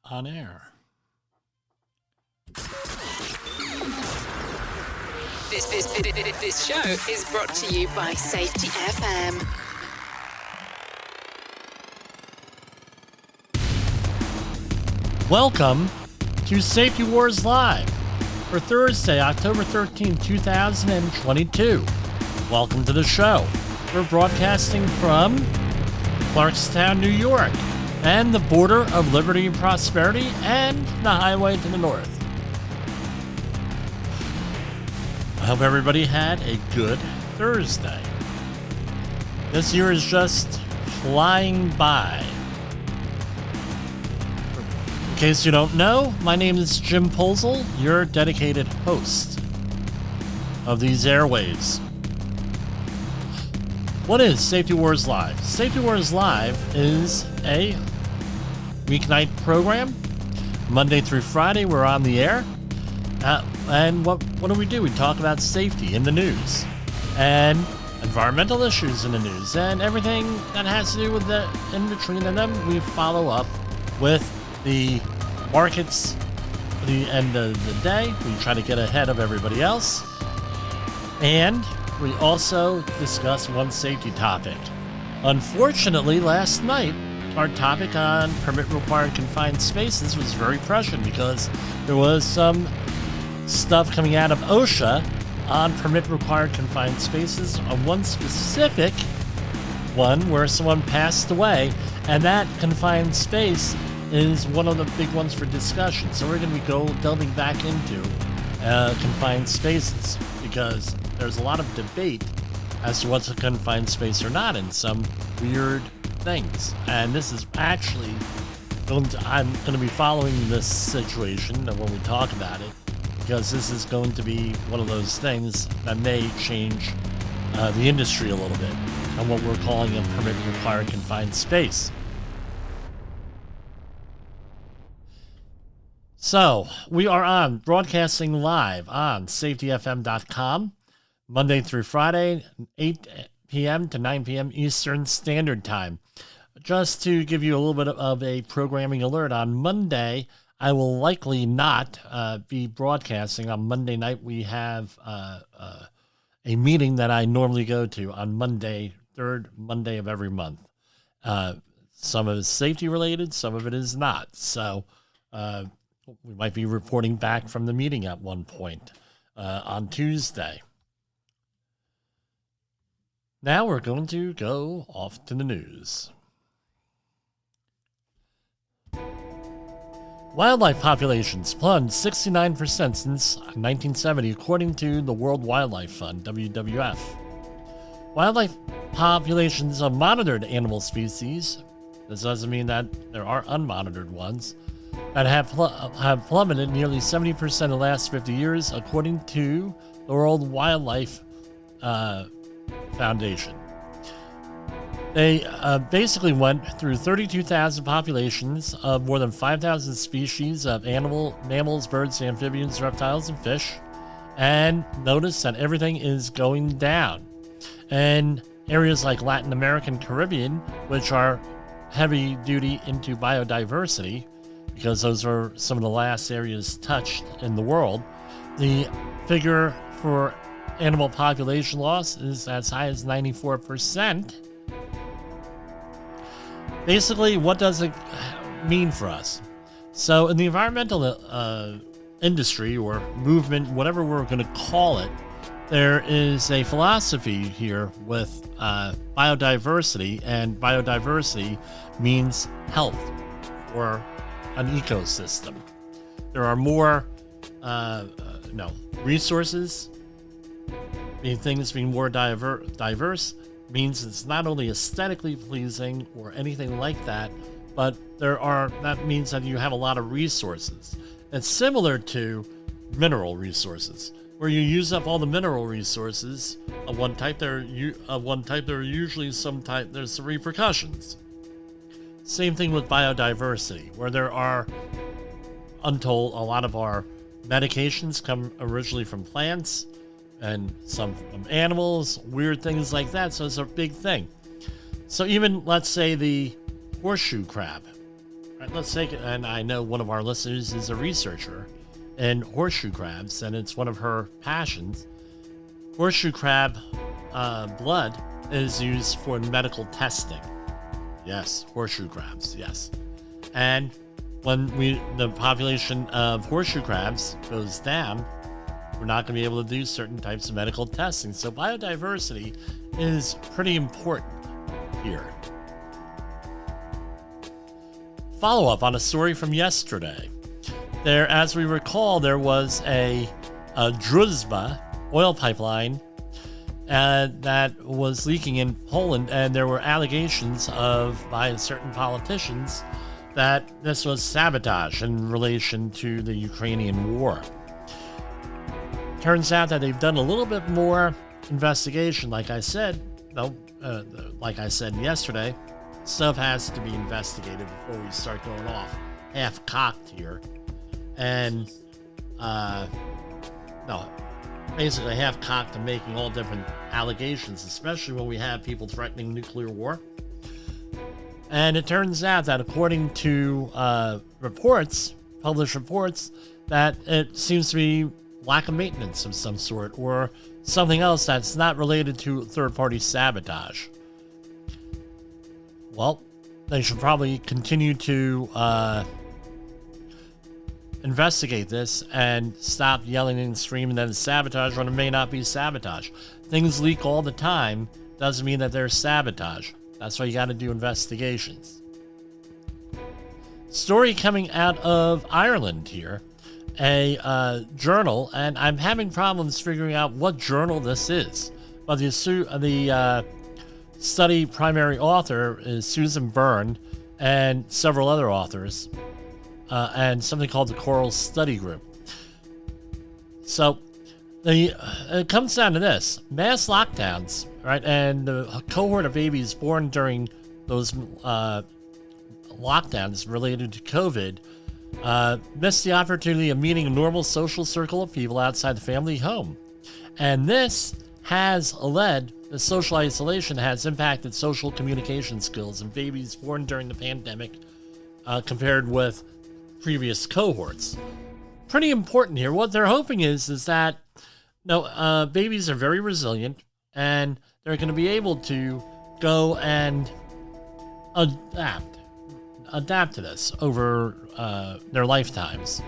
on air. This show is brought to you by Safety FM. Welcome to Safety Wars Live for Thursday, October 13, 2022. Welcome to the show. We're broadcasting from Clarkstown, New York, and the border of liberty and prosperity and the highway to the north. I hope everybody had a good Thursday. This year is just flying by. In case you don't know, my name is Jim Polzel, your dedicated host of these airwaves. What is Safety Wars Live? Safety Wars Live is a weeknight program. Monday through Friday, we're on the air. And what do? We talk about safety in the news and environmental issues in the news and everything that has to do with the in between. And then we follow up with the markets at the end of the day. We try to get ahead of everybody else. And we also discuss one safety topic. Unfortunately, last night, our topic on Permit Required Confined Spaces was very prescient because there was some stuff coming out of OSHA on Permit Required Confined Spaces on one specific one where someone passed away, and that confined space is one of the big ones for discussion. So we're going to be delving back into confined spaces because there's a lot of debate as to what's a confined space or not in some weird things. And this is actually I'm going to be following this situation when we talk about it, because this is going to be one of those things that may change the industry a little bit on what we're calling a permit required confined space. So, we are broadcasting live on safetyfm.com, Monday through Friday, 8 p.m. to 9 p.m. Eastern Standard Time. Just to give you a little bit of a programming alert, on Monday, I will likely not be broadcasting. On Monday night, we have a meeting that I normally go to on Monday, third Monday of every month. Some of it is safety related, some of it is not. So we might be reporting back from the meeting at one point on Tuesday. Now we're going to go off to the news. Wildlife populations plunged 69% since 1970, according to the World Wildlife Fund, WWF. Wildlife populations of monitored animal species, this doesn't mean that there are unmonitored ones, that have plummeted nearly 70% in the last 50 years, according to the World Wildlife Foundation. They basically went through 32,000 populations of more than 5,000 species of mammals, birds, amphibians, reptiles, and fish, and noticed that everything is going down. And areas like Latin America and Caribbean, which are heavy duty into biodiversity, because those are some of the last areas touched in the world, the figure for animal population loss is as high as 94%. Basically, what does it mean for us? So in the environmental industry or movement, whatever we're going to call it, there is a philosophy here with biodiversity, and biodiversity means health or an ecosystem. There are more resources, things being more diverse, means it's not only aesthetically pleasing or anything like that, but that means that you have a lot of resources. It's similar to mineral resources, where you use up all the mineral resources of one type. There are usually there's repercussions. Same thing with biodiversity, where there are a lot of our medications come originally from plants, and some from animals, weird things like that. So it's a big thing. So even, let's say, the horseshoe crab. Right, let's take it, and I know one of our listeners is a researcher in horseshoe crabs, and it's one of her passions. Horseshoe crab blood is used for medical testing. Yes, horseshoe crabs, yes. And when the population of horseshoe crabs goes down, we're not going to be able to do certain types of medical testing. So biodiversity is pretty important here. Follow up on a story from yesterday. There, as we recall, there was a Druzhba oil pipeline that was leaking in Poland, and there were allegations by certain politicians that this was sabotage in relation to the Ukrainian war. Turns out that they've done a little bit more investigation. Like I said yesterday, stuff has to be investigated before we start going off half-cocked here. And, basically half-cocked and making all different allegations, especially when we have people threatening nuclear war. And it turns out that according to published reports, that it seems to be lack of maintenance of some sort or something else that's not related to third-party sabotage. Well, they should probably continue to investigate this and stop yelling and screaming that it's sabotage when it may not be sabotage. Things leak all the time. Doesn't mean that they're sabotage. That's why you got to do investigations. Story coming out of Ireland here. A journal, and I'm having problems figuring out what journal this is. But the study primary author is Susan Byrne and several other authors, and something called the Coral Study Group. So it comes down to this: mass lockdowns, right? And the cohort of babies born during those lockdowns related to COVID missed the opportunity of meeting a normal social circle of people outside the family home. And this has led, the social isolation has impacted social communication skills in babies born during the pandemic compared with previous cohorts. Pretty important here. What they're hoping is that babies are very resilient and they're going to be able to go and adapt to this over their lifetimes.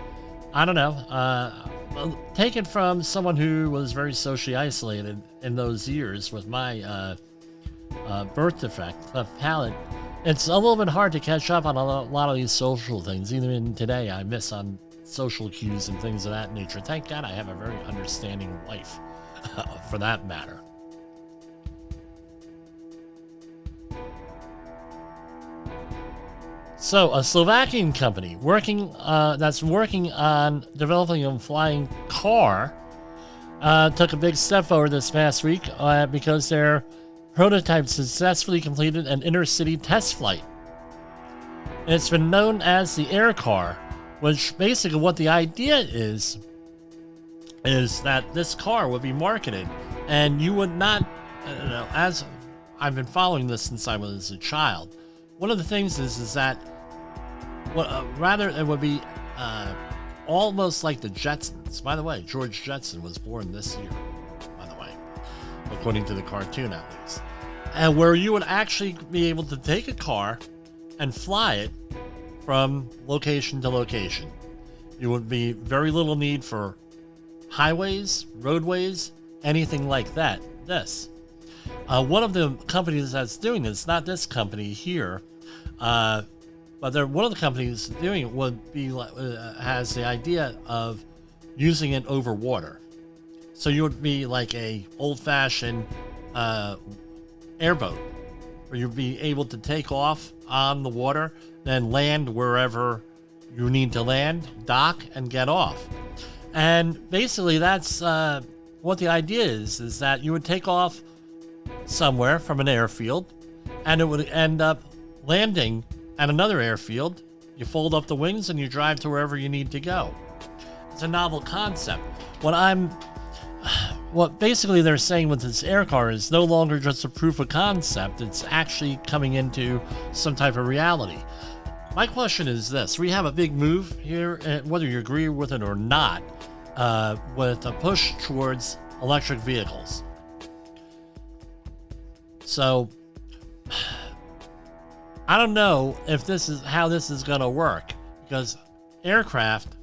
I don't know. Take it from someone who was very socially isolated in those years with my birth defect, cleft palate. It's a little bit hard to catch up on a lot of these social things. Even today, I miss on social cues and things of that nature. Thank God I have a very understanding wife, for that matter. So, a Slovakian company that's working on developing a flying car took a big step forward this past week because their prototype successfully completed an intercity test flight. It's been known as the Air Car, which basically what the idea is that this car would be marketed, and you would not, as I've been following this since I was a child. One of the things is that rather it would be almost like the Jetsons. By the way, George Jetson was born this year, by the way, according to the cartoon at least. And where you would actually be able to take a car and fly it from location to location. You would be very little need for highways, roadways, anything like that. One of the companies that's doing this, not this company here, but one of the companies doing it would be has the idea of using it over water. So you would be like a old-fashioned airboat, where you'd be able to take off on the water, then land wherever you need to land, dock, and get off. And basically, that's what the idea is that you would take off somewhere from an airfield, and it would end up landing at another airfield. You fold up the wings and you drive to wherever you need to go. It's a novel concept. What basically they're saying with this air car is no longer just a proof of concept. It's actually coming into some type of reality. My question is this. We have a big move here, whether you agree with it or not, with a push towards electric vehicles. So, I don't know if this is how this is going to work, because aircraft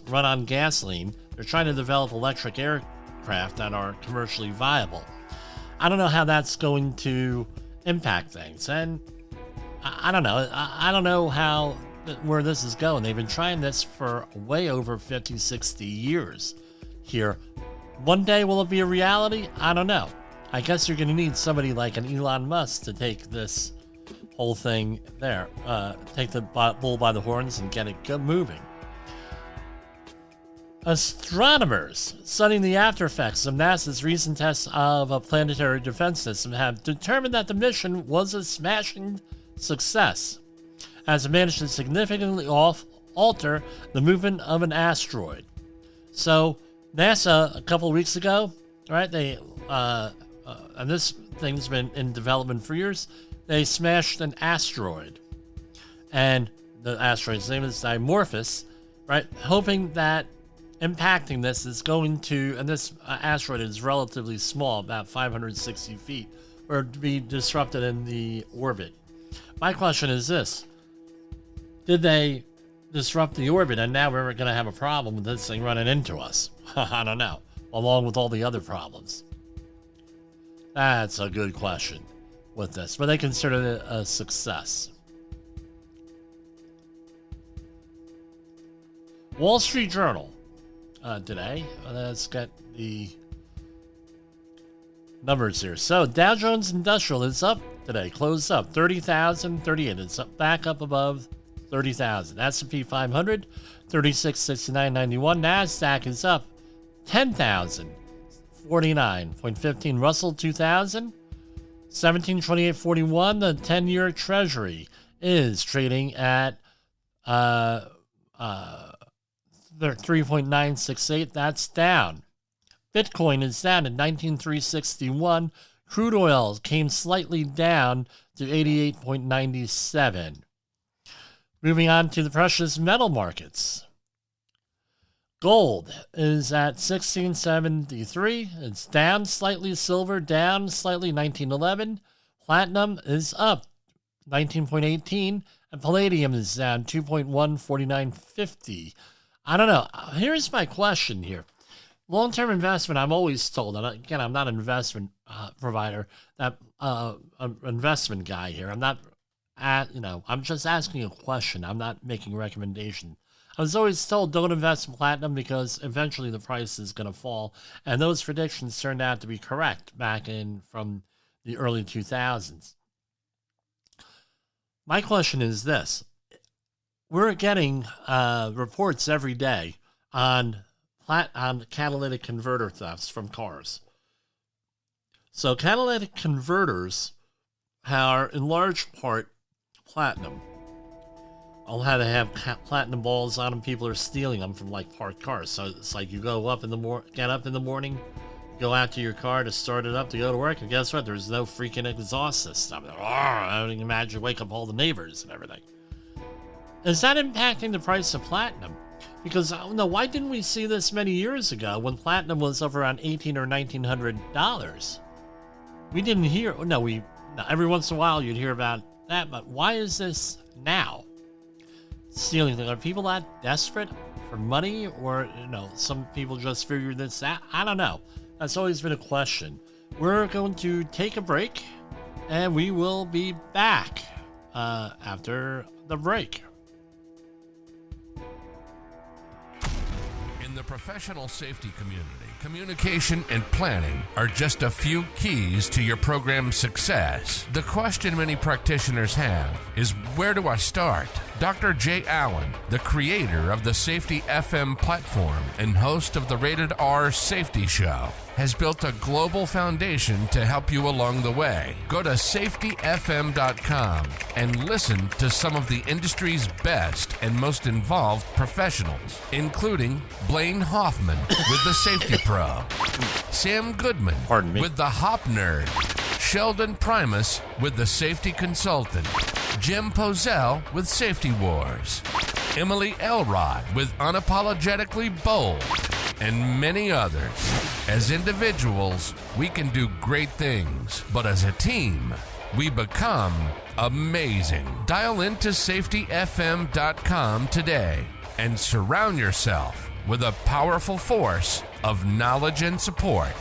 run on gasoline. They're trying to develop electric aircraft that are commercially viable. I don't know how that's going to impact things, and I don't know. I don't know where this is going. They've been trying this for way over 50, 60 years here. One day, will it be a reality? I don't know. I guess you're going to need somebody like an Elon Musk to take this whole thing there, take the bull by the horns and get it moving. Astronomers studying the after effects of NASA's recent tests of a planetary defense system have determined that the mission was a smashing success, as it managed to significantly alter the movement of an asteroid. So, NASA, a couple of weeks ago, right, they, and this thing's been in development for years, they smashed an asteroid. And the asteroid's name is Dimorphos, right, hoping that impacting this is going to, and this asteroid is relatively small, about 560 feet, or to be disrupted in the orbit. My question is this: did they disrupt the orbit, and now we're going to have a problem with this thing running into us? I don't know, along with all the other problems. That's a good question with this, but they considered it a success. Wall Street Journal today. Let's get the numbers here. So Dow Jones Industrial is up today, closed up 30,038. It's up, back up above 30,000. S&P 500 3669.91. Nasdaq is up 10,049.15. Russell 2000 1728.41. The 10-year Treasury is trading at 3.968. That's down. Bitcoin is down at 19,361. Crude oil came slightly down to 88.97. Moving on to the precious metal markets. Gold is at 1673. It's down slightly. Silver down slightly, 1911. Platinum is up 19.18. And palladium is down 2.149.50. I don't know. Here's my question here. Long-term investment, I'm always told, and again, I'm not an investment provider, that an investment guy here. I'm not, I'm just asking a question. I'm not making a recommendation. I was always told don't invest in platinum because eventually the price is going to fall, and those predictions turned out to be correct back from the early 2000s. My question is this. We're getting reports every day on catalytic converter thefts from cars. So catalytic converters are in large part platinum. I'll have to have platinum balls on them. People are stealing them from like parked cars. So it's like you go up get up in the morning, go out to your car to start it up to go to work, and guess what? There's no freaking exhaust system. I don't imagine wake up all the neighbors and everything. Is that impacting the price of platinum? Because why didn't we see this many years ago when platinum was up around $1,800 or $1,900? We didn't hear. Every once in a while you'd hear about that, but why is this now? Stealing. Are people that desperate for money, or some people just figured this out? I don't know. That's always been a question. We're going to take a break, and we will be back after the break. In the professional safety community, communication and planning are just a few keys to your program's success. The question many practitioners have is, where do I start? Dr. Jay Allen, the creator of the Safety FM platform and host of the Rated R Safety Show, has built a global foundation to help you along the way. Go to safetyfm.com and listen to some of the industry's best and most involved professionals, including Blaine Hoffman with the Safety Pro, Sam Goodman with the Hop Nerd, Sheldon Primus with the Safety Consultant, Jim Pozell with Safety Wars, Emily Elrod with Unapologetically Bold, and many others. As individuals, we can do great things, but as a team, we become amazing. Dial into safetyfm.com today and surround yourself with a powerful force of knowledge and support.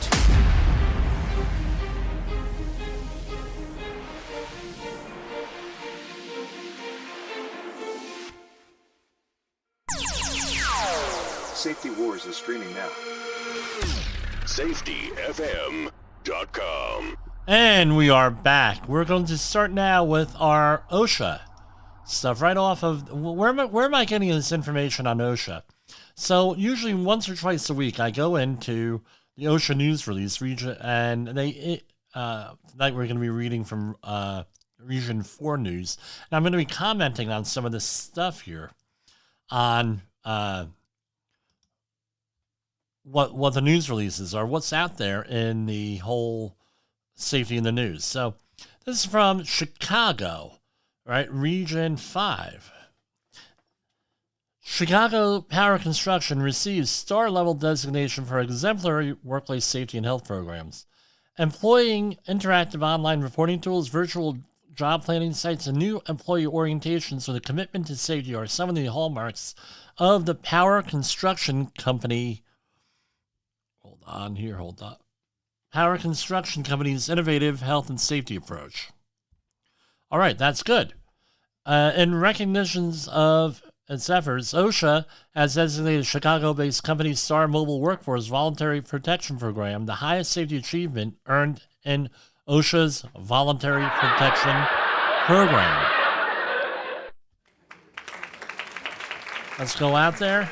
Safety Wars is streaming now. safetyfm.com. And we are back. We're going to start now with our OSHA stuff right off of... Where am I getting this information on OSHA? So usually once or twice a week, I go into the OSHA news release region, and tonight we're going to be reading from Region 4 News. And I'm going to be commenting on some of this stuff here on what the news releases are, what's out there in the whole safety in the news. So this is from Chicago, right? Region 5. Chicago Power Construction receives star-level designation for exemplary workplace safety and health programs. Employing interactive online reporting tools, virtual job planning sites, and new employee orientations with a commitment to safety are some of the hallmarks of the Power Construction Company. Hold on. Power Construction Company's innovative health and safety approach. All right, that's good. In recognitions of its efforts, OSHA has designated Chicago-based company Star Mobile Workforce Voluntary Protection Program the highest safety achievement earned in OSHA's Voluntary Protection Program. Let's go out there,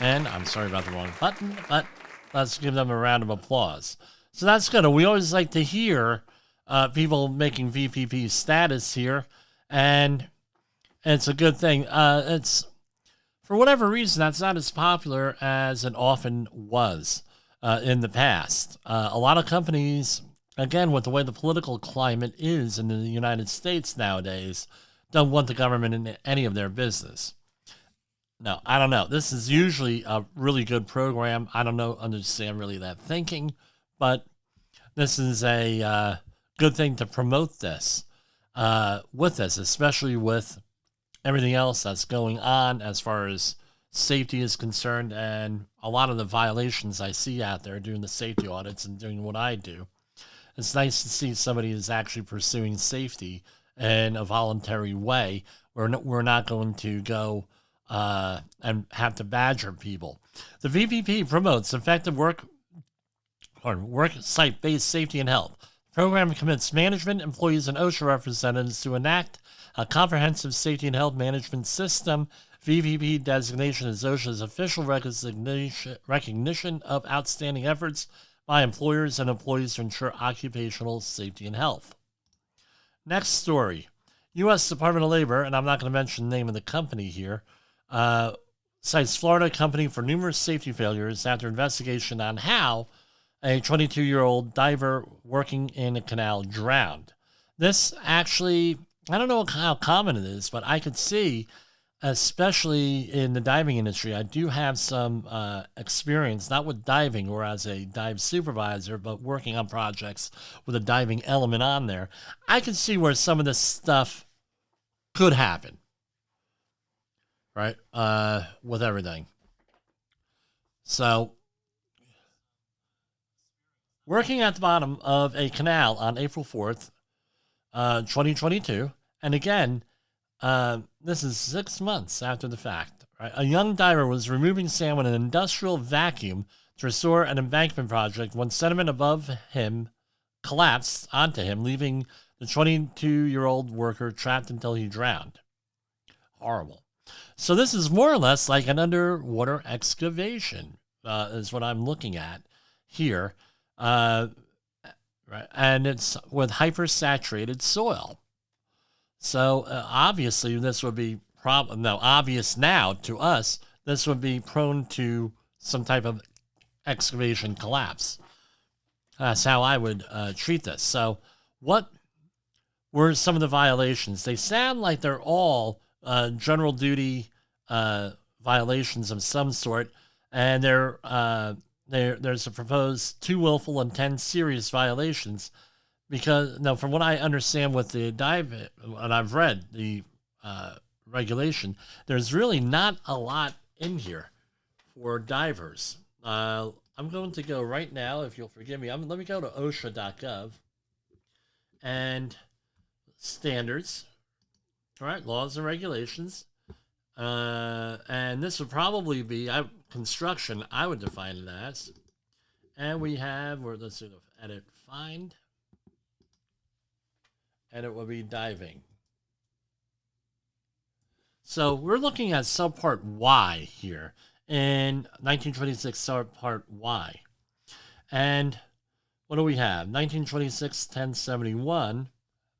and I'm sorry about the wrong button, but let's give them a round of applause. So that's good. We always like to hear people making VPP status here, and it's a good thing. It's, for whatever reason, that's not as popular as it often was in the past. A lot of companies, again, with the way the political climate is in the United States nowadays, don't want the government in any of their business. No, I don't know. This is usually a really good program. I don't understand really that thinking, but this is a good thing to promote this with this, especially with everything else that's going on as far as safety is concerned, and a lot of the violations I see out there doing the safety audits and doing what I do. It's nice to see somebody is actually pursuing safety in a voluntary way. We're not going to go and have to badger people. The VPP promotes effective work site-based safety and health. The program commits management, employees, and OSHA representatives to enact a comprehensive safety and health management system. VPP designation is OSHA's official recognition of outstanding efforts by employers and employees to ensure occupational safety and health. Next story. U.S. Department of Labor, and I'm not going to mention the name of the company here, cites Florida company for numerous safety failures after investigation on how a 22-year-old diver working in a canal drowned. This actually, I don't know how common it is, but I could see, especially in the diving industry, I do have some experience, not with diving or as a dive supervisor, but working on projects with a diving element on there. I could see where some of this stuff could happen, right, with everything. So, working at the bottom of a canal on April 4th, 2022, and again, this is 6 months after the fact, right? A young diver was removing sand with an industrial vacuum to restore an embankment project when sediment above him collapsed onto him, leaving the 22-year-old worker trapped until he drowned. Horrible. So this is more or less like an underwater excavation, is what I'm looking at here. Right, and it's with hypersaturated soil. So obviously this would be obvious now to us, this would be prone to some type of excavation collapse. That's how I would treat this. So what were some of the violations. They sound like they're all general duty violations of some sort, and there's a proposed 2 willful and 10 serious violations. Because now, from what I understand with the dive, and I've read the regulation, there's really not a lot in here for divers. I'm going to go right now, if you'll forgive me. Let me go to OSHA.gov and standards. All right, laws and regulations. And this would probably be construction, I would define it as. And we have, let's do the edit, find. And it will be diving. So we're looking at subpart Y here in 1926 subpart Y. And what do we have? 1926 1071,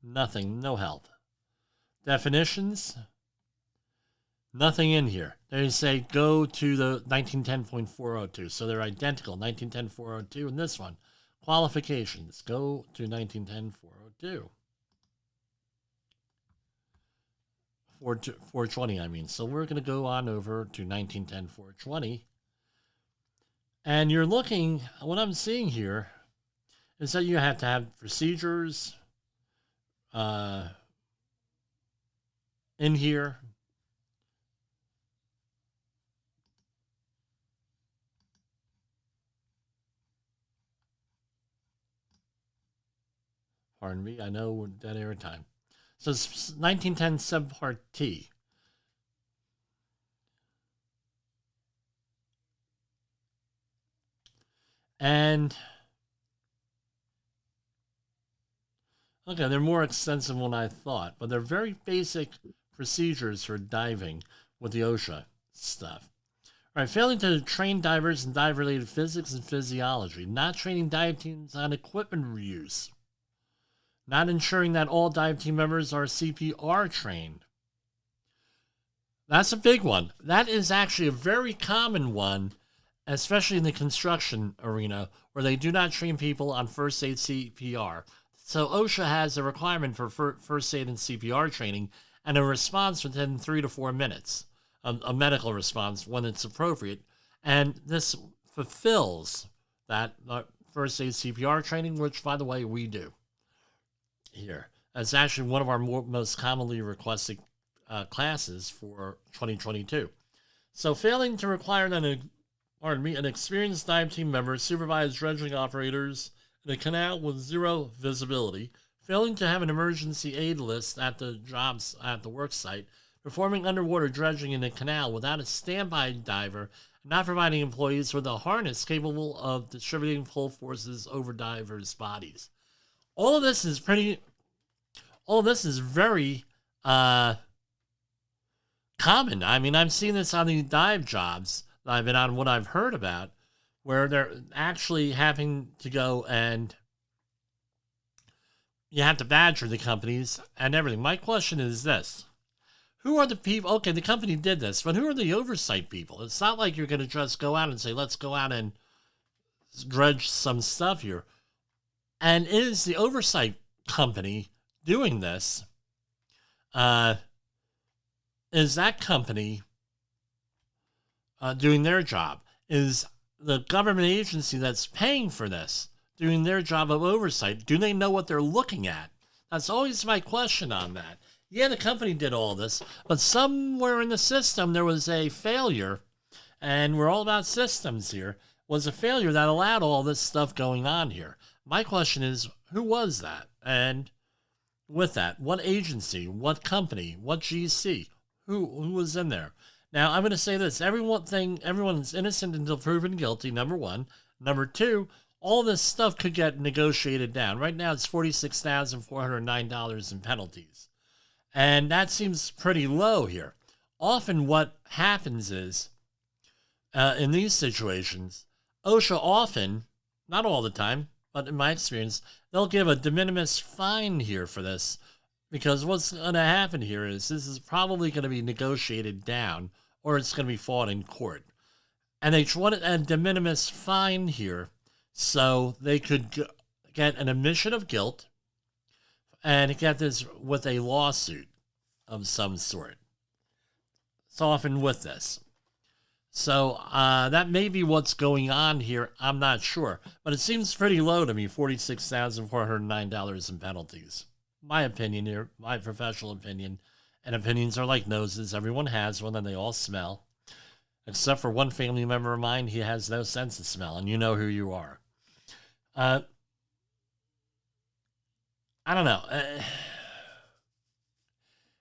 nothing, no help. Definitions, nothing in here. They say go to the 1910.402. So they're identical, 1910.402 and this one. Qualifications, go to 1910.402. 420, I mean. So we're going to go on over to 1910.420. And you're looking, what I'm seeing here is that you have to have procedures in here. Pardon me, I know we're dead air time. So it's 1910 subpart T. And okay, they're more extensive than I thought, but they're very basic procedures for diving with the OSHA stuff. All right, failing to train divers in dive-related physics and physiology, not training dive teams on equipment reuse, not ensuring that all dive team members are CPR trained. That's a big one. That is actually a very common one, especially in the construction arena, where they do not train people on first aid CPR. So OSHA has a requirement for first aid and CPR training and a response within 3 to 4 minutes, a medical response when it's appropriate. And this fulfills that first aid CPR training, which, by the way, we do here. It's actually one of our most commonly requested classes for 2022. So failing to require an experienced dive team member supervise dredging operators in a canal with zero visibility, failing to have an emergency aid list at the jobs at the work site, performing underwater dredging in a canal without a standby diver, not providing employees with a harness capable of distributing full forces over divers' bodies. All of this is very common. I mean, I've seen this on the dive jobs that I've been on, what I've heard about, where they're actually having to go and you have to badger the companies and everything. My question is this. Who are the people? Okay, the company did this, but who are the oversight people? It's not like you're going to just go out and say, let's go out and dredge some stuff here. And is the oversight company doing this? Is that company doing their job? Is the government agency that's paying for this doing their job of oversight? Do they know what they're looking at? That's always my question on that. Yeah, the company did all this, but somewhere in the system there was a failure, and we're all about systems here, was a failure that allowed all this stuff going on here. My question is, who was that? And with that, what agency, what company, what GC, who was in there? Now, I'm going to say this. Everyone's innocent until proven guilty, number one. Number two, all this stuff could get negotiated down. Right now, it's $46,409 in penalties. And that seems pretty low here. Often what happens is, in these situations, OSHA often, not all the time, but in my experience, they'll give a de minimis fine here for this, because what's going to happen here is this is probably going to be negotiated down, or it's going to be fought in court. And they want a de minimis fine here so they could get an admission of guilt and get this with a lawsuit of some sort. It's often with this. So that may be what's going on here. I'm not sure. But it seems pretty low to me, $46,409 in penalties. My opinion here, my professional opinion. And opinions are like noses. Everyone has one and they all smell. Except for one family member of mine, he has no sense of smell. And you know who you are. I don't know.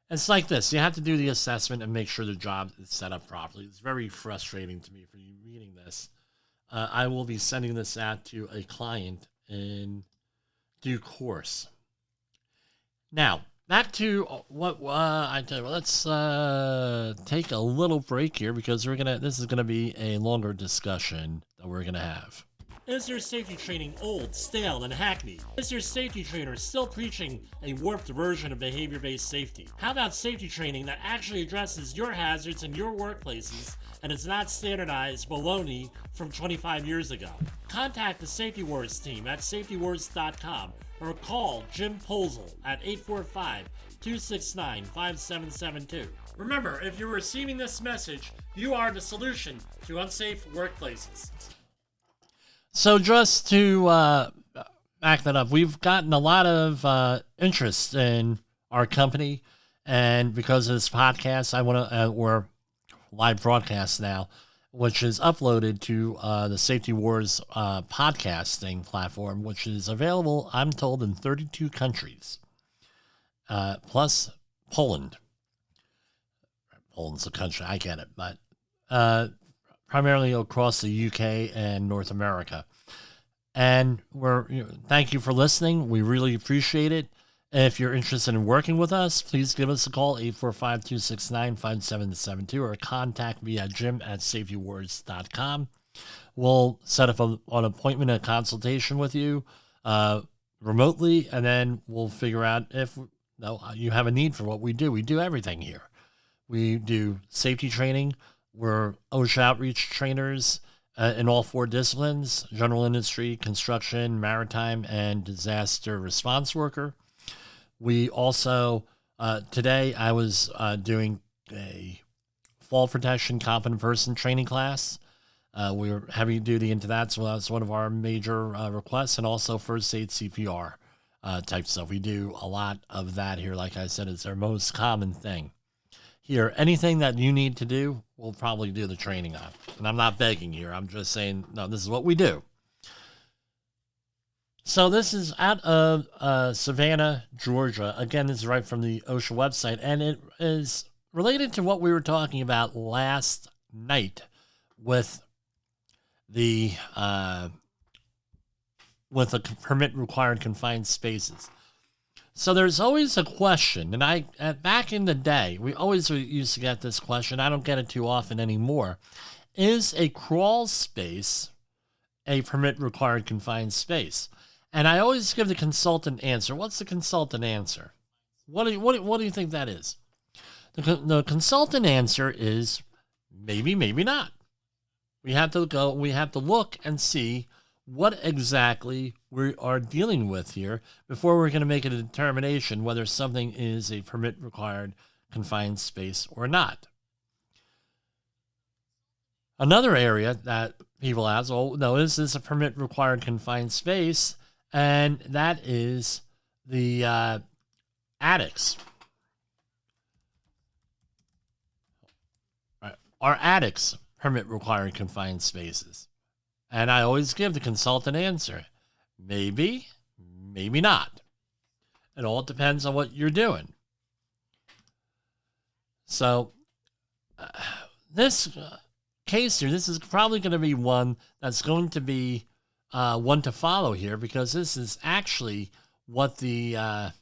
It's like this. You have to do the assessment and make sure the job is set up properly. It's very frustrating to me for you reading this. I will be sending this out to a client in due course. Now, back to what I tell you. Let's take a little break here because this is gonna be a longer discussion that we're gonna have. Is your safety training old, stale, and hackneyed? Is your safety trainer still preaching a warped version of behavior-based safety? How about safety training that actually addresses your hazards in your workplaces and is not standardized baloney from 25 years ago? Contact the Safety Wars team at safetywars.com or call Jim Posel at 845-269-5772. Remember, if you're receiving this message, you are the solution to unsafe workplaces. So just to back that up, we've gotten a lot of interest in our company, and because of this podcast, I want to, or live broadcast now, which is uploaded to the Safety Wars podcasting platform, which is available, I'm told, in 32 countries, plus Poland. Poland's a country, I get it, but primarily across the UK and North America. And thank you for listening. We really appreciate it. If you're interested in working with us, please give us a call, 845-269-5772, or contact me at jim@safetywars.com. We'll set up an appointment, a consultation with you remotely, and then we'll figure out if you have a need for what we do. We do everything here. We do safety training. We're OSHA outreach trainers in all 4 disciplines: general industry, construction, maritime, and disaster response worker. We also, today I was doing a fall protection competent person training class. We were heavy duty into that, so that's one of our major requests, and also first aid CPR type stuff. We do a lot of that here. Like I said, it's our most common thing. Here, anything that you need to do, we'll probably do the training on. And I'm not begging here. I'm just saying, no, this is what we do. So this is out of Savannah, Georgia. Again, this is right from the OSHA website. And it is related to what we were talking about last night with the permit required confined spaces. So there's always a question, and back in the day, we always used to get this question. I don't get it too often anymore. Is a crawl space a permit required confined space? And I always give the consultant answer. What's the consultant answer? What do you think that is? The consultant answer is maybe, maybe not. We have to look and see what exactly we are dealing with here before we're going to make a determination whether something is a permit required confined space or not. Another area that people ask, oh, no, is this a permit required confined space? And that is the attics. Are attics permit required confined spaces? And I always give the consultant answer. Maybe, maybe not. It all depends on what you're doing. So this case here, this is probably going to be one that's going to be one to follow here, because this is actually what the I'm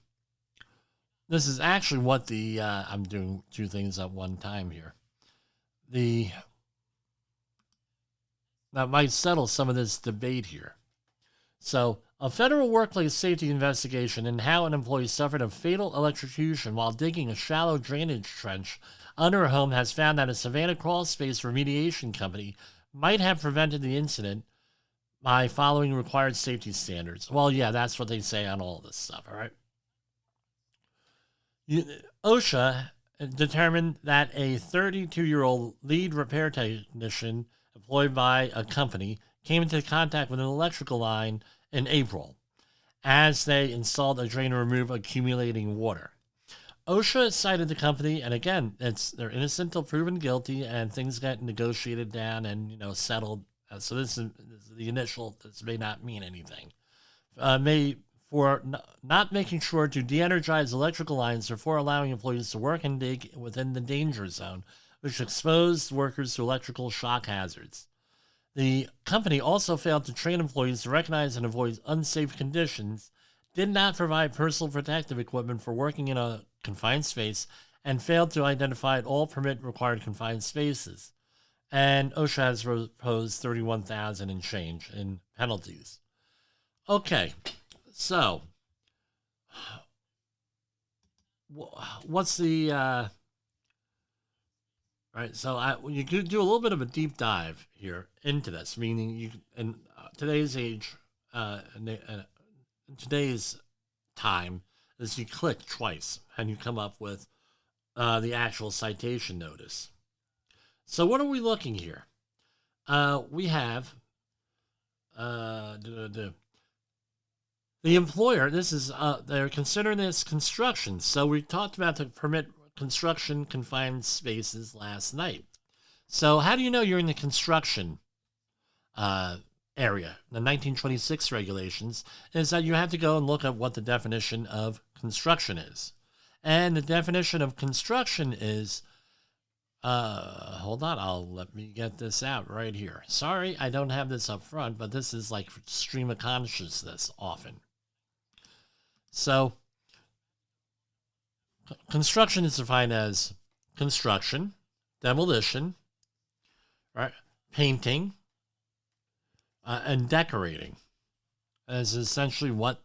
doing 2 things at one time here. That might settle some of this debate here. So, a federal workplace safety investigation into how an employee suffered a fatal electrocution while digging a shallow drainage trench under a home has found that a Savannah crawl space remediation company might have prevented the incident by following required safety standards. Well, yeah, that's what they say on all this stuff, all right? You, OSHA determined that a 32-year-old lead repair technician employed by a company came into contact with an electrical line in April as they installed a drain to remove accumulating water. OSHA cited the company, and again, they're innocent till proven guilty, and things get negotiated down and settled. So this is the initial. This may not mean anything. May for not making sure to de-energize electrical lines before allowing employees to work and dig within the danger zone, which exposed workers to electrical shock hazards. The company also failed to train employees to recognize and avoid unsafe conditions, did not provide personal protective equipment for working in a confined space, and failed to identify all permit required confined spaces. And OSHA has proposed $31,000 and change in penalties. Okay, so what's the right? So you could do a little bit of a deep dive here into this, meaning you in today's age, in today's time, is you click twice and you come up with the actual citation notice. So what are we looking here? We have the employer. This is they're considering this construction. So we talked about the permit construction confined spaces last night. So how do you know you're in the construction area? The 1926 regulations is that you have to go and look at what the definition of construction is. And the definition of construction is, hold on, let me get this out right here. Sorry, I don't have this up front, but this is like stream of consciousness often. So, construction is defined as construction, demolition, right, painting, and decorating. Is essentially what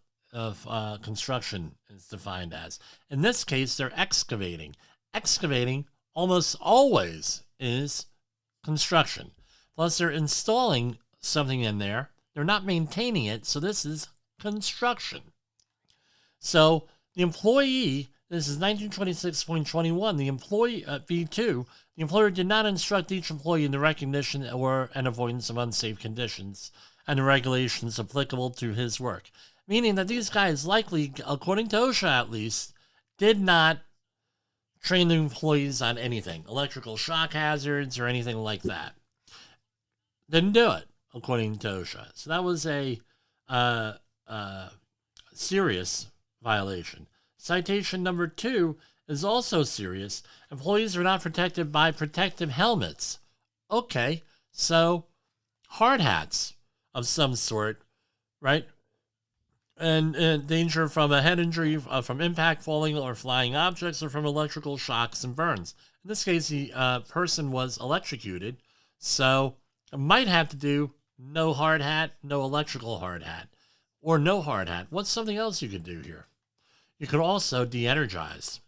construction is defined as. In this case, they're excavating. Excavating almost always is construction. Plus, they're installing something in there. They're not maintaining it, so this is construction. So the employee, this is 1926.21, the employee at B2, the employer did not instruct each employee in the recognition or an avoidance of unsafe conditions and the regulations applicable to his work. Meaning that these guys likely, according to OSHA at least, did not train the employees on anything, electrical shock hazards or anything like that. Didn't do it, according to OSHA. So that was a serious violation. Citation number 2 is also serious. Employees are not protected by protective helmets. Okay, so hard hats of some sort, right? And danger from a head injury, from impact, falling, or flying objects, or from electrical shocks and burns. In this case, the person was electrocuted, so it might have to do no hard hat, no electrical hard hat, or no hard hat. What's something else you could do here? You could also de-energize.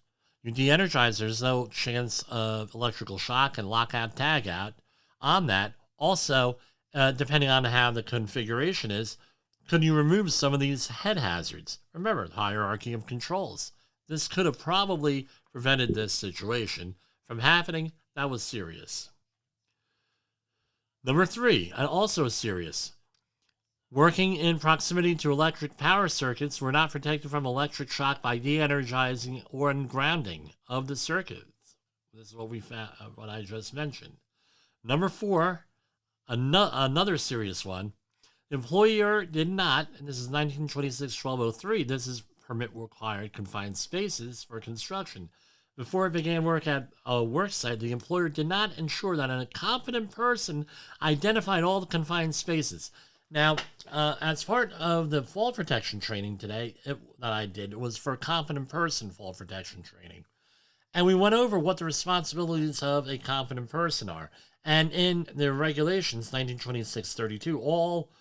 You de-energize, there's no chance of electrical shock and lockout tagout on that. Also, depending on how the configuration is, could you remove some of these head hazards? Remember, the hierarchy of controls. This could have probably prevented this situation from happening. That was serious. Number 3, and also serious. Working in proximity to electric power circuits were not protected from electric shock by de-energizing or grounding of the circuits. This is what we found, what I just mentioned. Number 4, another serious one. The employer did not, and this is 1926-1203, this is permit required confined spaces for construction. Before it began work at a work site, the employer did not ensure that a competent person identified all the confined spaces. Now, as part of the fall protection training today that I did, it was for competent person fall protection training. And we went over what the responsibilities of a competent person are. And in the regulations, 1926-32, all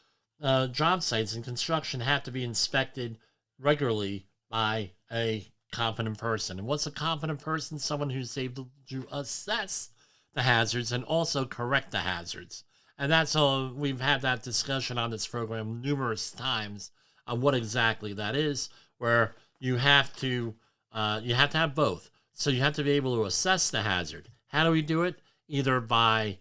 job sites in construction have to be inspected regularly by a competent person. And what's a competent person? Someone who's able to assess the hazards and also correct the hazards. And that's all. We've had that discussion on this program numerous times on what exactly that is, where you have to You have to have both. So you have to be able to assess the hazard. How do we do it? Either by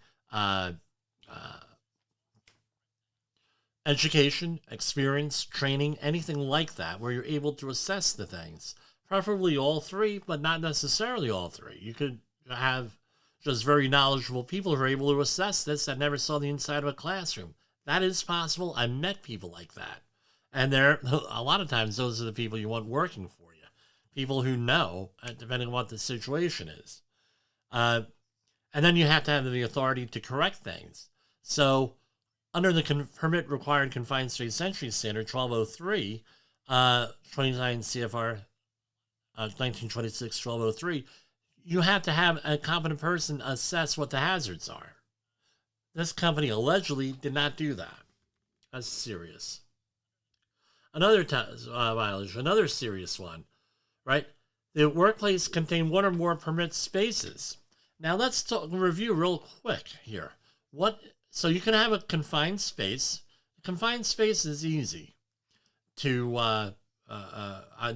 education, experience, training, anything like that, where you're able to assess the things. Preferably all three, but not necessarily all three. You could have just very knowledgeable people who are able to assess this that never saw the inside of a classroom. That is possible. I met people like that. And they're, a lot of times, those are the people you want working for you. People who know, depending on what the situation is. And then you have to have the authority to correct things. So, under the Permit Required Confined Space Entry Standard, 1203, 29 CFR 1926-1203, you have to have a competent person assess what the hazards are. This company allegedly did not do that. That's serious. Another violation, another serious one, right? The workplace contained one or more permit spaces. Now let's review real quick here. So you can have a confined space. A confined space is easy to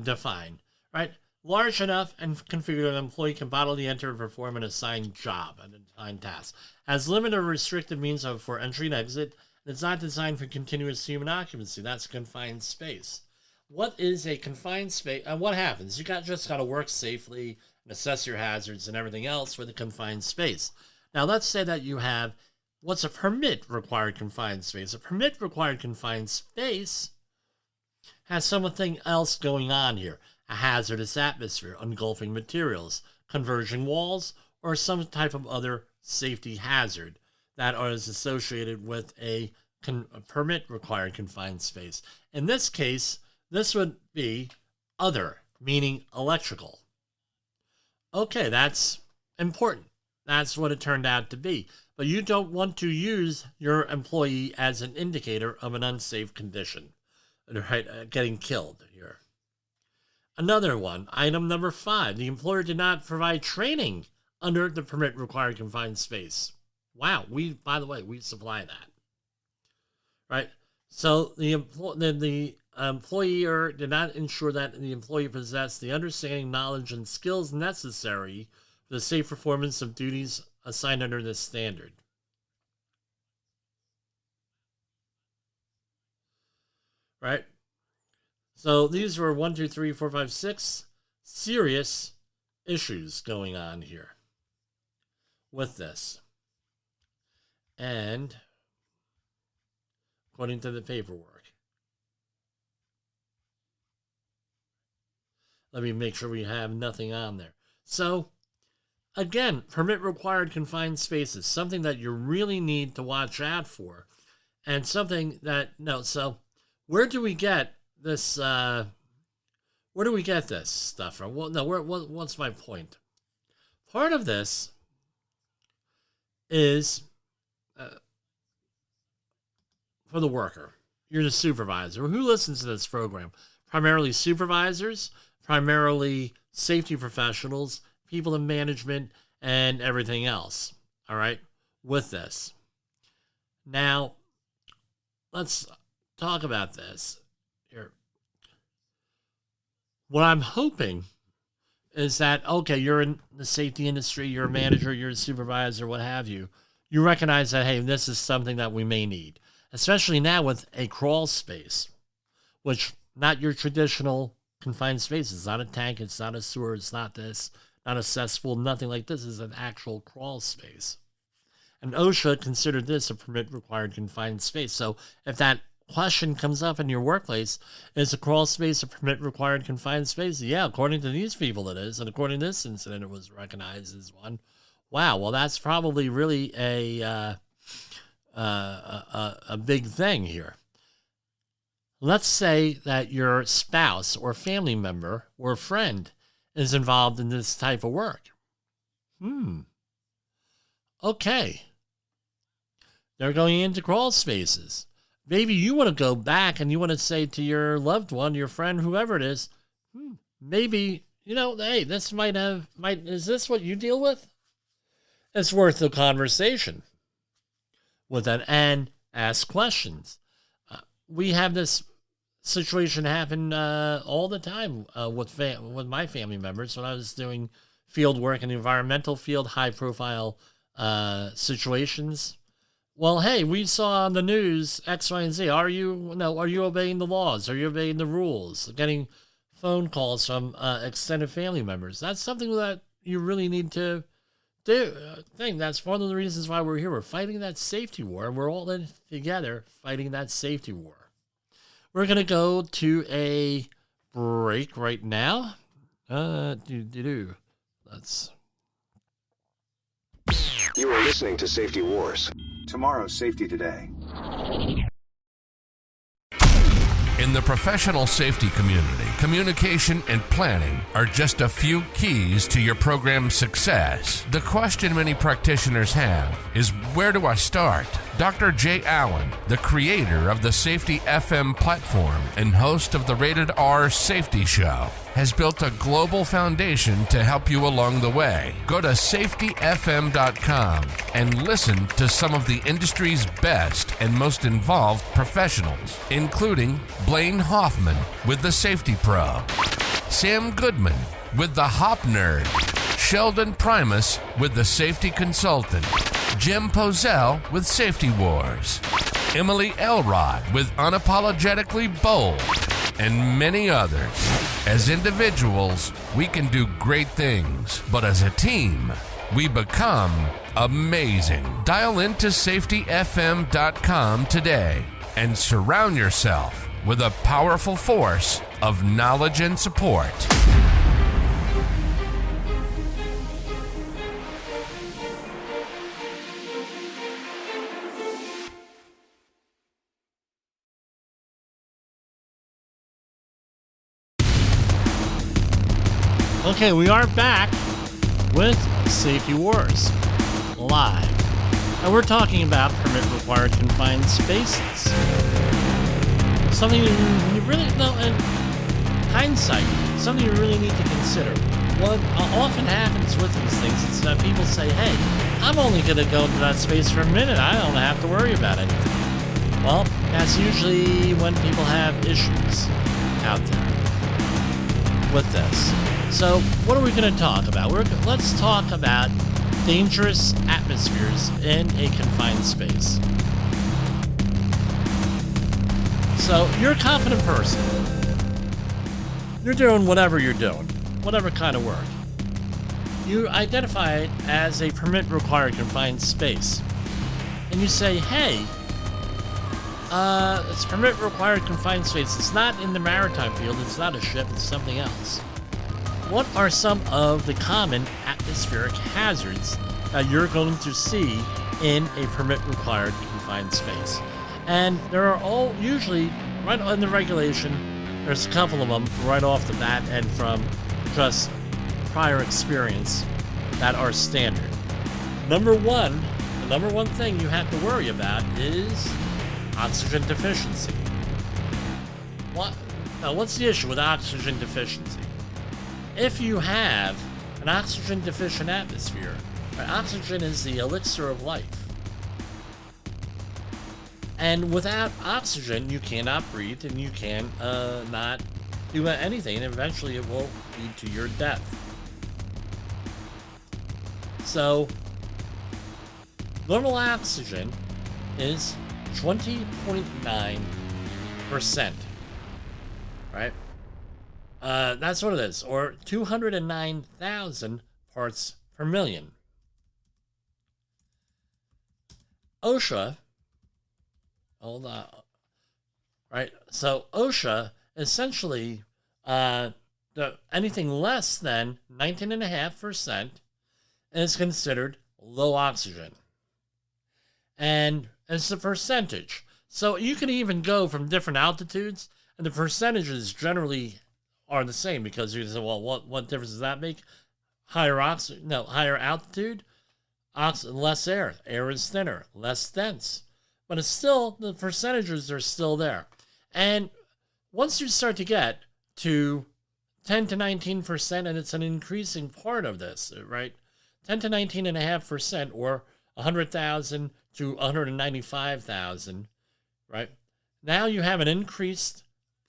define, right? Large enough and configured an employee can bodily enter and perform an assigned job, an assigned task. Has limited or restricted means for entry and exit. It's not designed for continuous human occupancy. That's a confined space. What is a confined space? And what happens? You just got to work safely and assess your hazards and everything else with a confined space. Now, let's say that you have what's a permit required confined space. A permit required confined space has something else going on here. A hazardous atmosphere, engulfing materials, converging walls, or some type of other safety hazard that is associated with a permit required confined space. In this case, this would be other, meaning electrical. Okay, that's important. That's what it turned out to be. But you don't want to use your employee as an indicator of an unsafe condition, right? Getting killed here. Another one, item number 5, the employer did not provide training under the permit required confined space. Wow, by the way, we supply that, right? So the employer did not ensure that the employee possessed the understanding, knowledge, and skills necessary for the safe performance of duties assigned under this standard. Right? So these were 1, 2, 3, 4, 5, 6 serious issues going on here with this. And according to the paperwork, let me make sure we have nothing on there. So again, permit required confined spaces, something that you really need to watch out for, and something that, so where do we get this, where do we get this stuff from? Well, no, what's my point? Part of this is for the worker. You're the supervisor. Who listens to this program? Primarily supervisors, primarily safety professionals, people in management, and everything else. All right, with this. Now, let's talk about this here. What I'm hoping is that, okay, you're in the safety industry, you're a manager, you're a supervisor, what have you. You recognize that, hey, this is something that we may need, especially now with a crawl space, which not your traditional confined space. It's not a tank, it's not a sewer, it's not this, not a cesspool, nothing like this. Is an actual crawl space. And OSHA considered this a permit required confined space. So if that question comes up in your workplace, is a crawl space a permit required confined space? Yeah, according to these people it is, and according to this incident, it was recognized as one. Wow, well, that's probably really a big thing here. Let's say that your spouse or family member or friend is involved in this type of work. Okay. They're going into crawl spaces. Maybe you want to go back and you want to say to your loved one, your friend, whoever it is, maybe, hey, this is this what you deal with? It's worth a conversation with that and ask questions. We have this situation happened all the time with my family members when I was doing field work in the environmental field, high profile situations. Well, hey, we saw on the news X, Y, and Z. Are you obeying the laws? Are you obeying the rules? Getting phone calls from extended family members. That's something that you really need to do. I think that's one of the reasons why we're here. We're fighting that safety war. We're all in together fighting that safety war. We're going to go to a break right now. Let's. You are listening to Safety Wars. Tomorrow's Safety Today. In the professional safety community, communication and planning are just a few keys to your program's success. The question many practitioners have is, where do I start? Dr. Jay Allen, the creator of the Safety FM platform and host of the Rated R Safety Show, has built a global foundation to help you along the way. Go to safetyfm.com and listen to some of the industry's best and most involved professionals, including Blaine Hoffman with the Safety Pro, Sam Goodman with the Hop Nerd, Sheldon Primus with the Safety Consultant, Jim Pozell with Safety Wars, Emily Elrod with Unapologetically Bold, and many others. As individuals, we can do great things, but as a team, we become amazing. Dial into safetyfm.com today and surround yourself with a powerful force of knowledge and support. Okay, we are back with Safety Wars live. And we're talking about permit required confined spaces. Something you really know, in hindsight, something you really need to consider. What often happens with these things is that people say, hey, I'm only going to go into that space for a minute. I don't have to worry about anything. Well, that's usually when people have issues out there with this. So, what are we going to talk about? Let's talk about dangerous atmospheres in a confined space. So, you're a confident person. You're doing whatever you're doing, whatever kind of work. You identify it as a permit required confined space. And you say, hey, it's permit required confined space. It's not in the maritime field. It's not a ship. It's something else. What are some of the common atmospheric hazards that you're going to see in a permit required confined space? And there are all usually right on the regulation. There's a couple of them right off the bat and from just prior experience that are standard. The number one thing you have to worry about is oxygen deficiency. What's the issue with oxygen deficiency? If you have an oxygen deficient atmosphere, oxygen is the elixir of life. And without oxygen, you cannot breathe and you can not do anything, and eventually it will lead to your death. So, normal oxygen is 20.9%, right? That's what it is, or 209,000 parts per million. OSHA, hold on, right? So OSHA essentially, anything less than 19.5% is considered low oxygen, and it's the percentage. So you can even go from different altitudes, and the percentages generally are the same, because you say, well, what difference does that make? Higher altitude, less air. Air is thinner, less dense. But it's still, the percentages are still there. And once you start to get to 10 to 19%, and it's an increasing part of this, right? 10 to 19.5%, or 100,000 to 195,000, right? Now you have an increased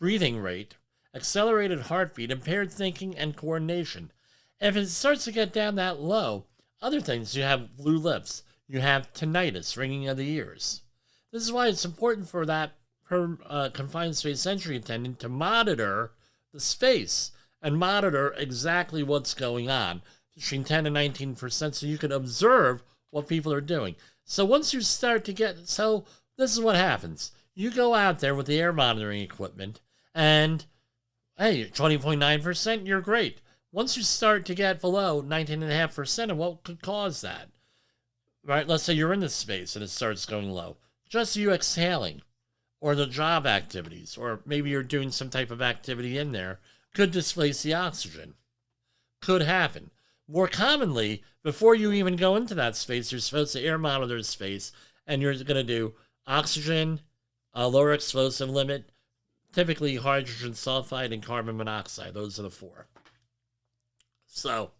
breathing rate, accelerated heartbeat, impaired thinking, and coordination. If it starts to get down that low, other things, you have blue lips, you have tinnitus, ringing of the ears. This is why it's important for that confined space entry attendant to monitor the space and monitor exactly what's going on between 10 and 19% so you can observe what people are doing. So once you start to get, so this is what happens. You go out there with the air monitoring equipment and, hey, 20.9%, you're great. Once you start to get below 19.5%, and what could cause that? Right? Let's say you're in this space and it starts going low. Just you exhaling, or the job activities, or maybe you're doing some type of activity in there, could displace the oxygen. Could happen. More commonly, before you even go into that space, you're supposed to air monitor the space, and you're going to do oxygen, a lower explosive limit, typically hydrogen sulfide and carbon monoxide. Those are the four. So,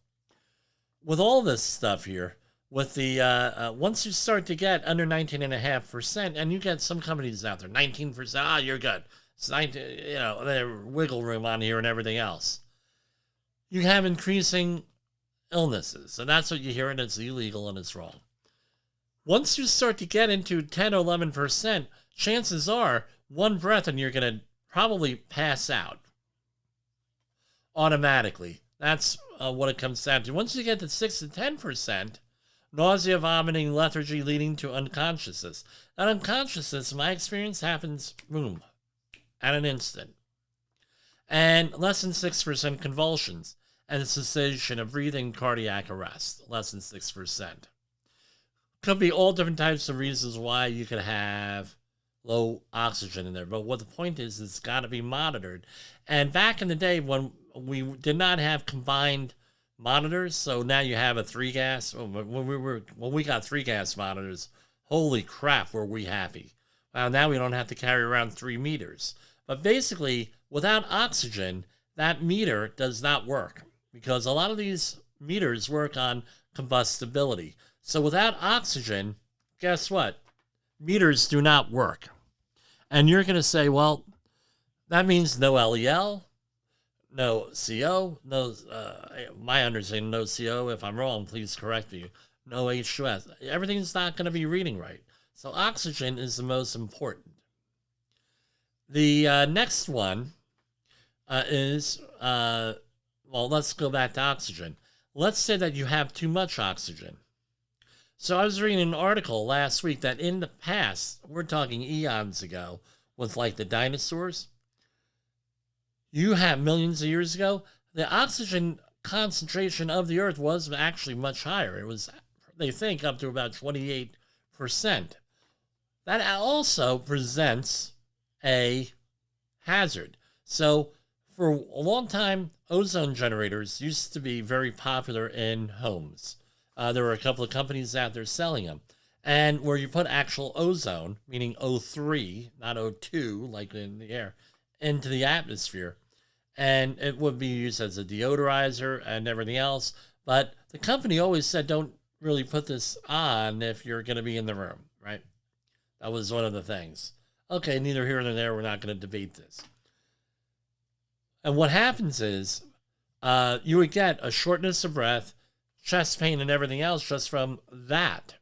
with all this stuff here, with the once you start to get under 19.5%, and you get some companies out there, 19%, you're good. It's 19, there's wiggle room on here and everything else. You have increasing illnesses, and that's what you hear, and it's illegal and it's wrong. Once you start to get into 10 or 11%, chances are one breath and you're going to probably pass out automatically. That's what it comes down to. Once you get to 6 to 10%, nausea, vomiting, lethargy leading to unconsciousness. That unconsciousness, in my experience, happens, boom, at an instant. And less than 6% convulsions and cessation of breathing, cardiac arrest, less than 6%. Could be all different types of reasons why you could have low oxygen in there. But what the point is, it's got to be monitored. And back in the day when we did not have combined monitors, so now you have a 3-gas. When we got 3-gas monitors, holy crap, were we happy. Well, now we don't have to carry around 3 meters. But basically, without oxygen, that meter does not work, because a lot of these meters work on combustibility. So without oxygen, guess what? Meters do not work. And you're going to say, well, that means no LEL, no CO, no, my understanding, no CO. If I'm wrong, please correct me. No H2S. Everything's not going to be reading right. So oxygen is the most important. The next one is, let's go back to oxygen. Let's say that you have too much oxygen. So I was reading an article last week that in the past, we're talking eons ago, with like the dinosaurs, you have millions of years ago, the oxygen concentration of the earth was actually much higher. It was, they think, up to about 28%. That also presents a hazard. So for a long time, ozone generators used to be very popular in homes. There were a couple of companies out there selling them. And where you put actual ozone, meaning O3, not O2, like in the air, into the atmosphere. And it would be used as a deodorizer and everything else. But the company always said, don't really put this on if you're going to be in the room, right? That was one of the things. Okay, neither here nor there, we're not going to debate this. And what happens is you would get a shortness of breath, chest pain, and everything else just from that,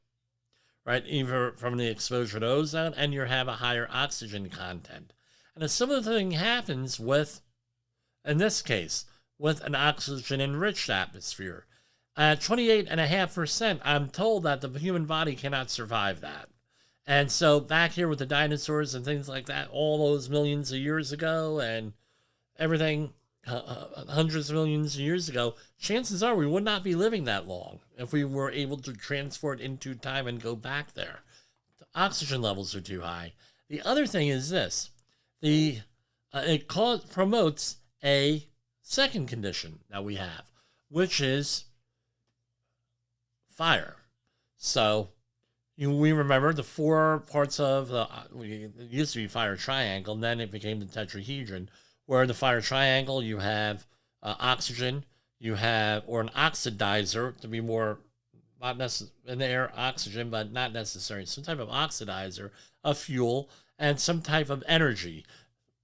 right? Either from the exposure to ozone, and you have a higher oxygen content. And a similar thing happens with, in this case, with an oxygen-enriched atmosphere. At 28.5%, I'm told that the human body cannot survive that. And so back here with the dinosaurs and things like that, all those millions of years ago and everything, hundreds of millions of years ago, chances are we would not be living that long if we were able to transport into time and go back there. The oxygen levels are too high. The other thing is this. It promotes a second condition that we have, which is fire. So we remember the 4 parts of it used to be fire triangle, and then it became the tetrahedron, where the fire triangle, you have oxygen, you have, or an oxidizer, to be more, not necessarily in the air, oxygen, but not necessary, some type of oxidizer, a fuel, and some type of energy.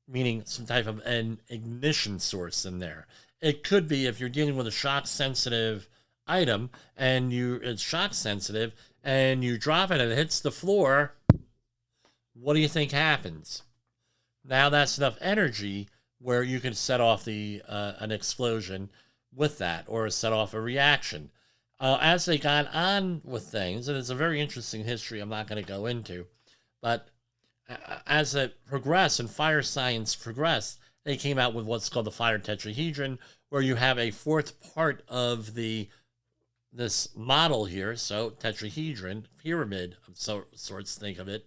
meaning some type of an ignition source in there. It could be if you're dealing with a shock sensitive item and it's shock sensitive and you drop it and it hits the floor, what do you think happens? Now that's enough energy where you can set off an explosion with that, or set off a reaction. As they got on with things, and it's a very interesting history I'm not going to go into, but as it progressed and fire science progressed, they came out with what's called the fire tetrahedron, where you have a fourth part of this model here, so tetrahedron, pyramid of sorts, think of it,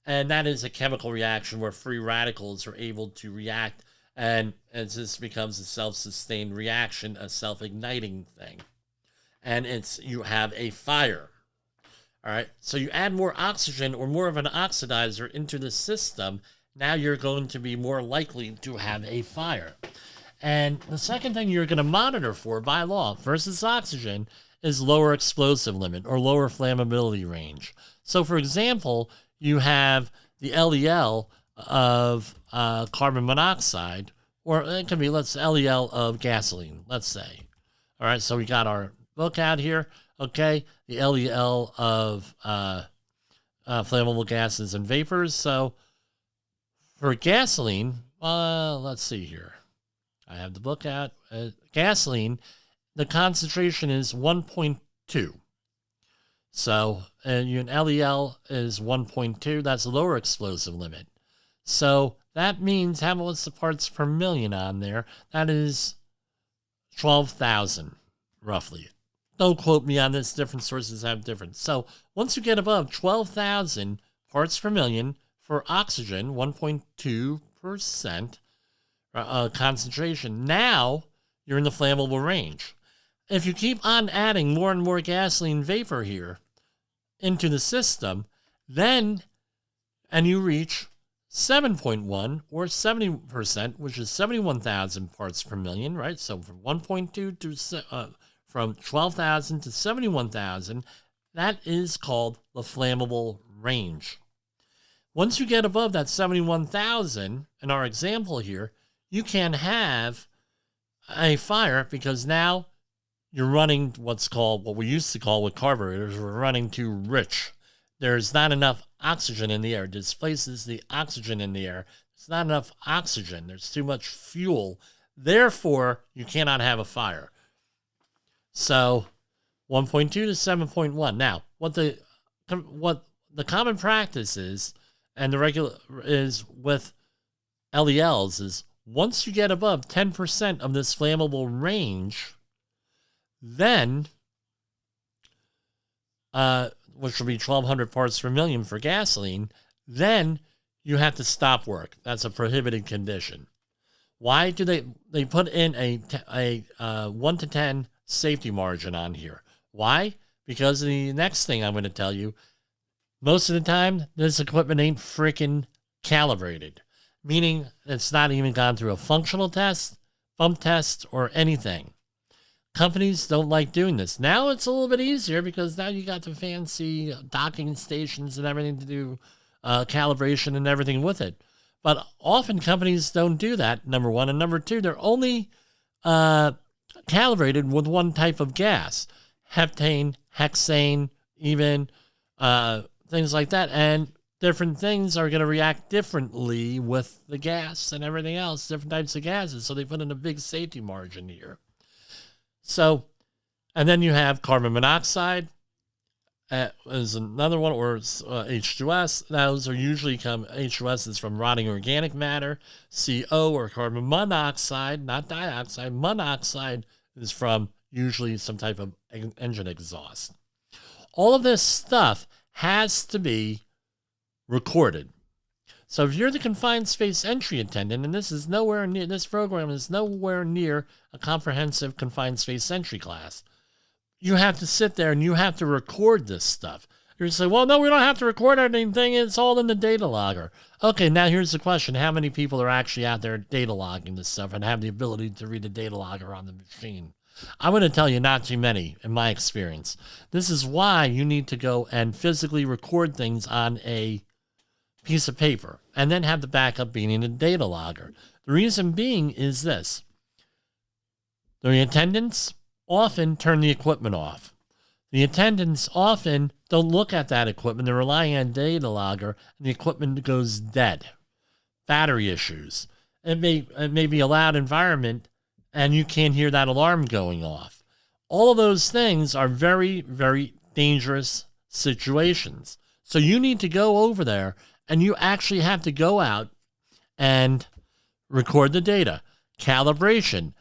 and that is a chemical reaction where free radicals are able to react, and as this becomes a self-sustained reaction, a self-igniting thing, and you have a fire. All right, so you add more oxygen or more of an oxidizer into the system, now you're going to be more likely to have a fire. And the second thing you're going to monitor for by law versus oxygen is lower explosive limit or lower flammability range. So for example, you have the LEL of carbon monoxide, or it can be LEL of gasoline, let's say. All right, so we got our book out here. Okay, the LEL of flammable gases and vapors. So for gasoline, let's see here. I have the book out. Gasoline, the concentration is 1.2. So an LEL is 1.2. That's a lower explosive limit. So that means, what's the parts per million on there? That is 12,000, roughly. Don't quote me on this. Different sources have different. So once you get above 12,000 parts per million for oxygen, 1.2% concentration, now you're in the flammable range. If you keep on adding more and more gasoline vapor here into the system, and you reach 7.1 or 70%, which is 71,000 parts per million, right? So from 1.2 to from 12,000 to 71,000, that is called the flammable range. Once you get above that 71,000, in our example here, you can have a fire because now you're running what we used to call with carburetors, we're running too rich. There's not enough oxygen in the air. It displaces the oxygen in the air. There's not enough oxygen. There's too much fuel. Therefore, you cannot have a fire. So 1.2 to 7.1. Now, what the common practice is, and the regular is with LELs, is once you get above 10% of this flammable range, then, which will be 1,200 parts per million for gasoline, then you have to stop work. That's a prohibited condition. Why do they put in a 1 to 10 safety margin on here? Why? Because the next thing I'm going to tell you, most of the time, this equipment ain't freaking calibrated, meaning it's not even gone through a functional test, bump test, or anything. Companies don't like doing this. Now it's a little bit easier because now you got the fancy docking stations and everything to do calibration and everything with it. But often companies don't do that, number one. And number two, they're only calibrated with one type of gas, heptane, hexane, even things like that. And different things are going to react differently with the gas and everything else, different types of gases. So they put in a big safety margin here. So, and then you have carbon monoxide is another one, or H2S. Those are usually H2S is from rotting organic matter. CO, or carbon monoxide, not dioxide. Monoxide is from usually some type of engine exhaust. All of this stuff has to be recorded. So if you're the confined space entry attendant, and this program is nowhere near a comprehensive confined space entry class, you have to sit there and you have to record this stuff. You're going to say, well, no, we don't have to record anything. It's all in the data logger. Okay, now here's the question. How many people are actually out there data logging this stuff and have the ability to read the data logger on the machine? I'm going to tell you not too many in my experience. This is why you need to go and physically record things on a piece of paper. and then have the backup being in a data logger. The reason being is this. The attendants often turn the equipment off. The attendants often don't look at that equipment. They're relying on data logger, and the equipment goes dead. Battery issues. It may be a loud environment, and you can't hear that alarm going off. All of those things are very, very dangerous situations. So you need to go over there, and you actually have to go out and record the data. Calibrating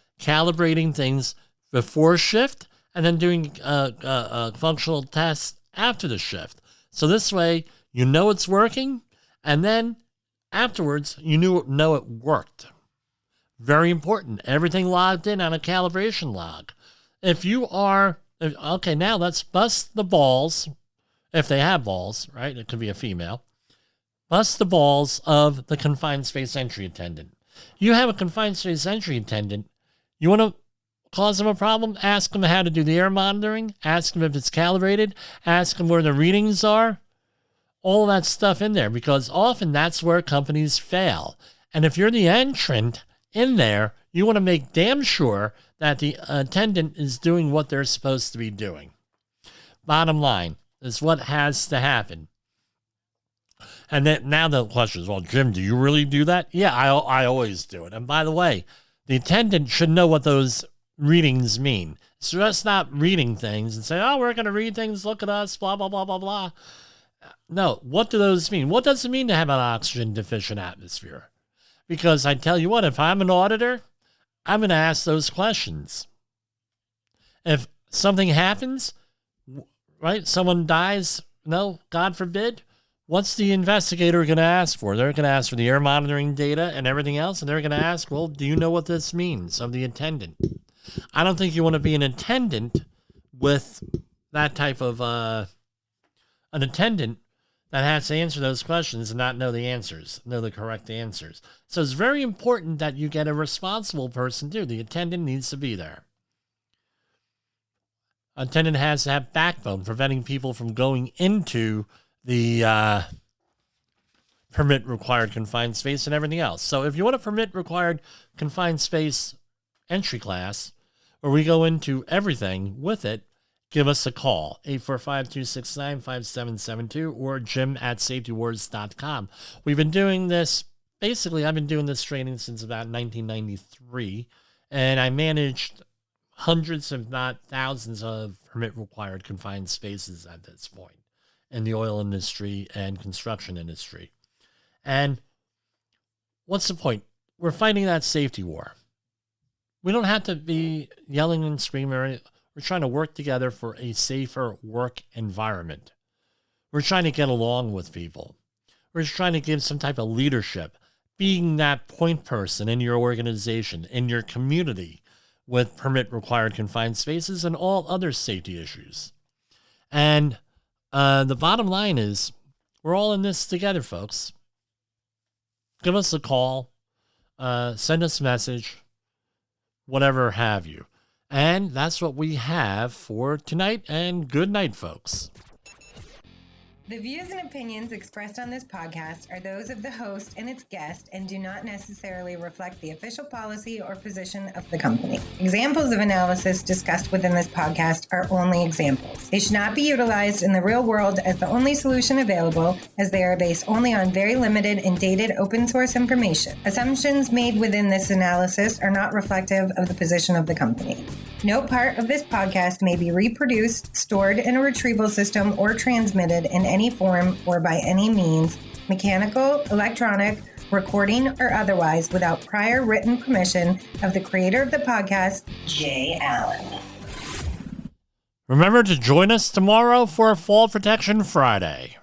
things before shift, and then doing functional tests after the shift. So this way, you know it's working, and then afterwards, you know it worked. Very important. Everything logged in on a calibration log. Now let's bust the balls, if they have balls, right? It could be a female. Bust the balls of the confined space entry attendant. You have a confined space entry attendant. You want to cause them a problem? Ask them how to do the air monitoring. Ask them if it's calibrated. Ask them where the readings are. All of that stuff in there, because often that's where companies fail. And if you're the entrant in there, you want to make damn sure that the attendant is doing what they're supposed to be doing. Bottom line is what has to happen. And then now the question is, well, Jim, do you really do that? Yeah, I always do it. And by the way, the attendant should know what those readings mean. So just not reading things and say, oh, we're going to read things, look at us, blah, blah, blah, blah, blah. No, what do those mean? What does it mean to have an oxygen deficient atmosphere? Because I tell you what, if I'm an auditor, I'm going to ask those questions. If something happens, right, someone dies, no, God forbid, what's the investigator going to ask for? They're going to ask for the air monitoring data and everything else, and they're going to ask, well, do you know what this means of the attendant? I don't think you want to be an attendant with that type of an attendant that has to answer those questions and not know the correct answers. So it's very important that you get a responsible person too. The attendant needs to be there. Attendant has to have backbone, preventing people from going into the permit required confined space and everything else. So if you want a permit required confined space entry class, where we go into everything with it, give us a call, 845-269-5772 or jim@safetywars.com. We've been doing this, basically, I've been doing this training since about 1993, and I managed hundreds, if not thousands, of permit-required confined spaces at this point in the oil industry and construction industry. And what's the point? We're fighting that safety war. We don't have to be yelling and screaming. We're trying to work together for a safer work environment. We're trying to get along with people. We're trying to give some type of leadership, being that point person in your organization, in your community, with permit required confined spaces and all other safety issues. And the bottom line is, we're all in this together, folks. Give us a call, send us a message, whatever have you. And that's what we have for tonight, and good night, folks. The views and opinions expressed on this podcast are those of the host and its guest and do not necessarily reflect the official policy or position of the company. Examples of analysis discussed within this podcast are only examples. They should not be utilized in the real world as the only solution available, as they are based only on very limited and dated open source information. Assumptions made within this analysis are not reflective of the position of the company. No part of this podcast may be reproduced, stored in a retrieval system, or transmitted in any form or by any means, mechanical, electronic, recording, or otherwise, without prior written permission of the creator of the podcast, Jay Allen. Remember to join us tomorrow for Fall Protection Friday.